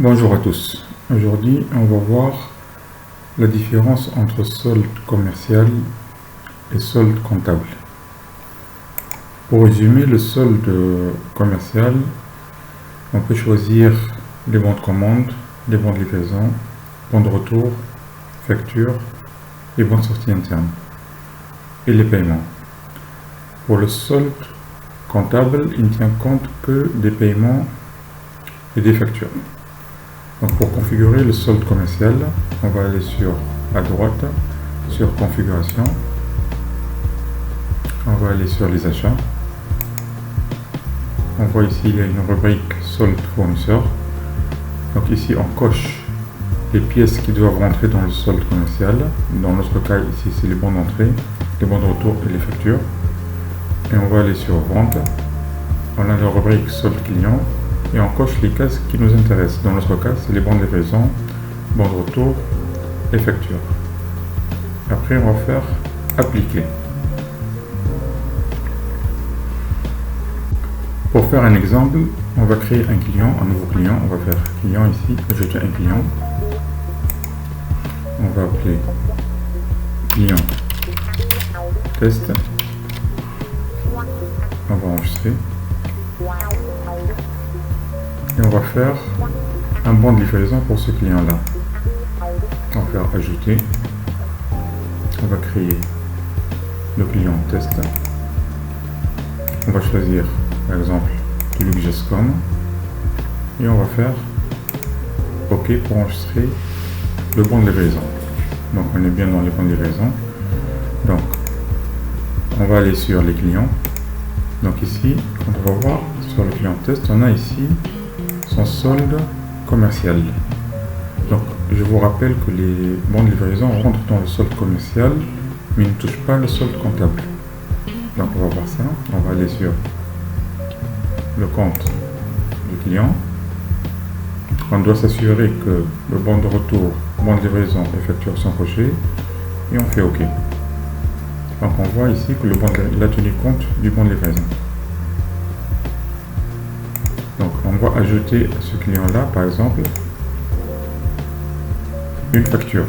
Bonjour à tous. Aujourd'hui, on va voir la différence entre solde commercial et solde comptable. Pour résumer, le solde commercial, on peut choisir les bons de commande, les bons de livraison, bons de retour, facture et bons de sortie interne et les paiements. Pour le solde comptable, il ne tient compte que des paiements et des factures. Donc pour configurer le solde commercial, on va aller à droite, sur configuration, on va aller sur les achats, on voit ici il y a une rubrique solde fournisseur. Donc ici on coche les pièces qui doivent rentrer dans le solde commercial. Dans notre cas ici c'est les bons d'entrée, les bons de retour et les factures. Et on va aller sur vente, on a la rubrique solde client et on coche les cases qui nous intéressent. Dans notre cas c'est les bons de livraison, bons de retour et factures. Après on va faire appliquer. Pour faire un exemple, on va créer un client, un nouveau client. On va faire client ici, ajouter un client. On va appeler client test. On va enregistrer. Et on va faire un bon de livraison pour ce client-là. On va faire ajouter. On va créer le client test. On va choisir par exemple du Luxgescom et on va faire OK pour enregistrer le bon de livraison. Donc on est bien dans les bons de livraison. Donc on va aller sur les clients. Donc ici, quand on va voir sur le client test, on a ici son solde commercial. Donc je vous rappelle que les bons de livraison rentrent dans le solde commercial mais ne touchent pas le solde comptable. Donc on va voir ça. On va aller sur le compte du client. On doit s'assurer que le bon de retour, bon de livraison et facture sont cochés et on fait OK. Donc on voit ici que le bon il a tenu compte du bon de livraison. Donc on va ajouter à ce client là par exemple une facture.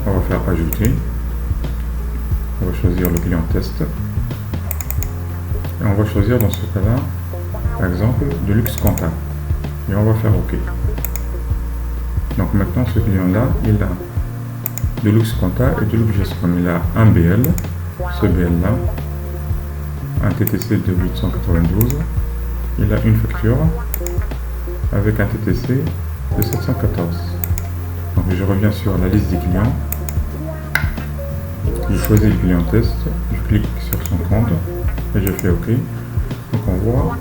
On va faire ajouter. On va choisir le client test et on va choisir dans ce cas là par exemple de luxe compta et on va faire OK. Donc maintenant ce client là il a de luxe compta et de Luxgescom. Il a un BL, ce BL là, un TTC de 892, il a une facture avec un TTC de 714. Donc je reviens sur la liste des clients, je choisis le client test, je clique sur son compte et je fais OK. Donc on voit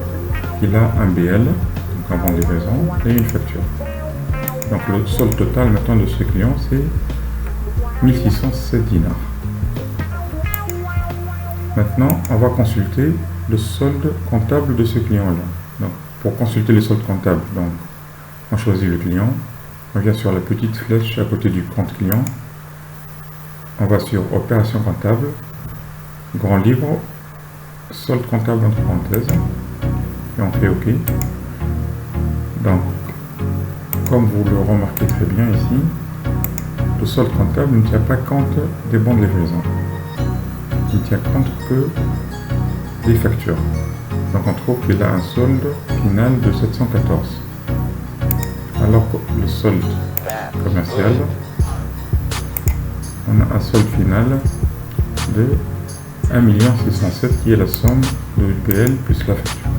qu'il a un BL, donc un bon de livraison et une facture. Donc le solde total maintenant de ce client c'est 1607 dinars. Maintenant on va consulter le solde comptable de ce client là. Donc pour consulter le solde comptable, donc on choisit le client, on vient sur la petite flèche à côté du compte client, on va sur opération comptable, grand livre, solde comptable entre parenthèses et on fait OK. Donc comme vous le remarquez très bien ici, le solde comptable ne tient pas compte des bons de livraison, il ne tient compte que des factures. Donc on trouve qu'il a un solde final de 714, alors que le solde commercial, on a un solde final de 1 607 qui est la somme de l'UPL plus la facture.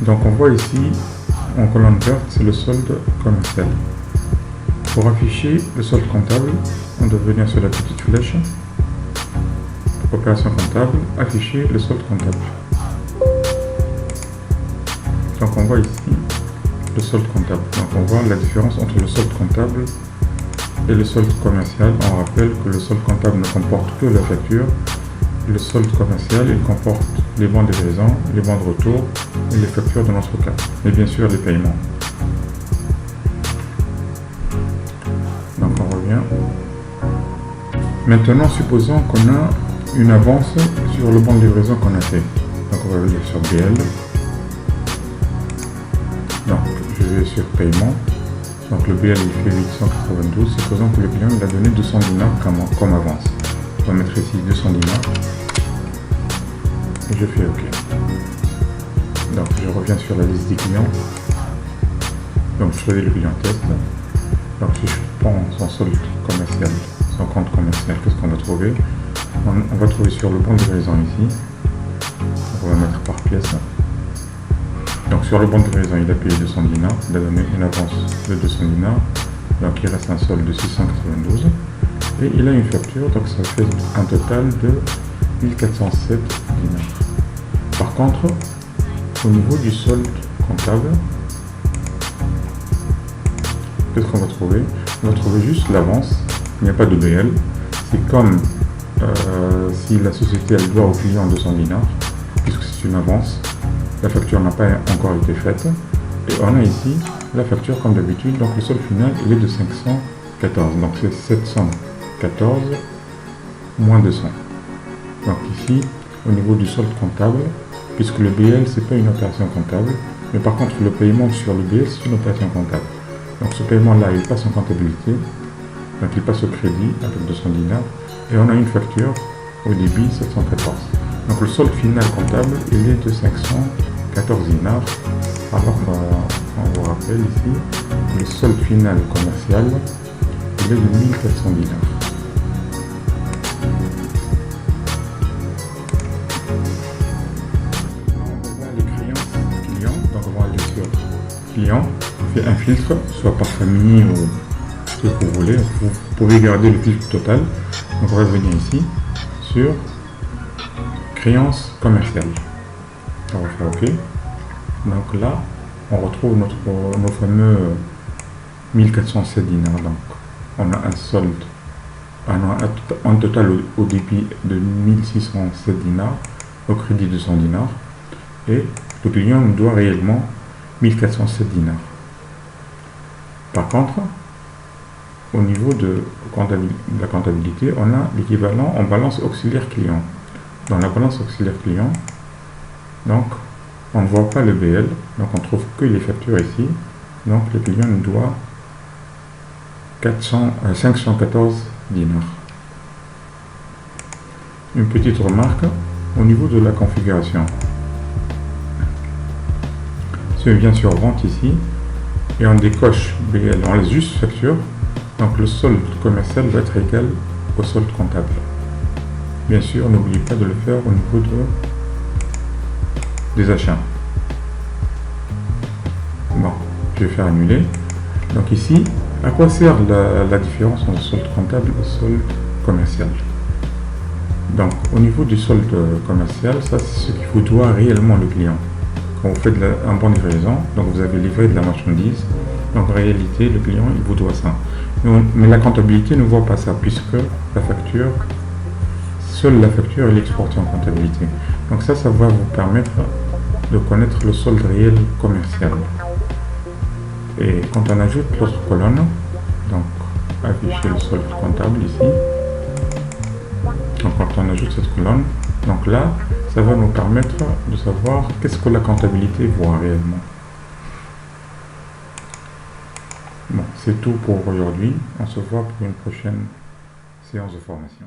Donc on voit ici en colonne verte c'est le solde commercial. Pour afficher le solde comptable, on doit venir sur la petite flèche, opération comptable, afficher le solde comptable. Donc on voit ici le solde comptable. Donc on voit la différence entre le solde comptable et le solde commercial. On rappelle que le solde comptable ne comporte que la facture. Le solde commercial, il comporte les bons de livraison, les bons de retour et les factures de notre cas. Et bien sûr les paiements. Donc on revient. Maintenant supposons qu'on a une avance sur le bon de livraison qu'on a fait. Donc on va venir sur BL. Donc je vais sur paiement. Donc le BL il fait 892, supposons que le client il a donné 200 dinars comme avance. On va mettre ici 200 dinars et je fais OK. Donc je reviens sur la liste des clients. Donc je choisis le client test. Donc si je prends son solde commercial, son compte commercial, qu'est-ce qu'on va trouver? On va trouver sur le bon de livraison ici. On va mettre par pièce. Donc sur le bon de livraison, il a payé 200 dinars, il a donné une avance de 200 dinars, donc il reste un solde de 692 et il a une facture, donc ça fait un total de 1407 dinars. Par contre, au niveau du solde comptable, qu'est-ce qu'on va trouver? On va trouver juste l'avance, il n'y a pas de BL, c'est comme si la société elle doit au client 200 dinars, puisque c'est une avance. La facture n'a pas encore été faite. Et on a ici la facture comme d'habitude. Donc le solde final il est de 514. Donc c'est 714 moins 200. Donc ici, au niveau du solde comptable, puisque le BL c'est pas une opération comptable, mais par contre le paiement sur le BL c'est une opération comptable. Donc ce paiement là il passe en comptabilité. Donc il passe au crédit avec 200 dinars. Et on a une facture au débit 714. Donc le solde final comptable, il est de 514 dinars. Alors on vous rappelle ici, le solde final commercial, il est de 1400 dinars. On va les clients, donc on va aller sur client, on fait un filtre, soit par famille ou ce que vous voulez. Vous pouvez garder le filtre total. Donc on va venir ici sur créance commerciale. On va faire OK. Donc là, on retrouve nos fameux 1407 dinars. Donc on a un solde, un total au débit de 1607 dinars, au crédit de 100 dinars. Et le client nous doit réellement 1407 dinars. Par contre, au niveau de la comptabilité, on a l'équivalent en balance auxiliaire client. Dans la balance auxiliaire client, donc on ne voit pas le BL, donc on trouve que les factures ici. Donc le client nous doit 514 dinars. Une petite remarque au niveau de la configuration. Si on vient sur vente ici et on décoche BL, on laisse juste facture, donc le solde commercial va être égal au solde comptable. Bien sûr, n'oubliez pas de le faire au niveau des achats. Bon, je vais faire annuler. Donc ici, à quoi sert la différence entre solde comptable et solde commercial? Donc au niveau du solde commercial, ça c'est ce qu'il vous doit réellement le client. Quand vous faites un bon de livraison, donc vous avez livré de la marchandise, donc en réalité le client il vous doit ça. Mais la comptabilité ne voit pas ça, puisque la facture, seule la facture est exportée en comptabilité. Donc ça va vous permettre de connaître le solde réel commercial. Et quand on ajoute l'autre colonne, donc afficher le solde comptable ici, donc quand on ajoute cette colonne, donc là, ça va nous permettre de savoir qu'est-ce que la comptabilité voit réellement. Bon, c'est tout pour aujourd'hui. On se voit pour une prochaine séance de formation.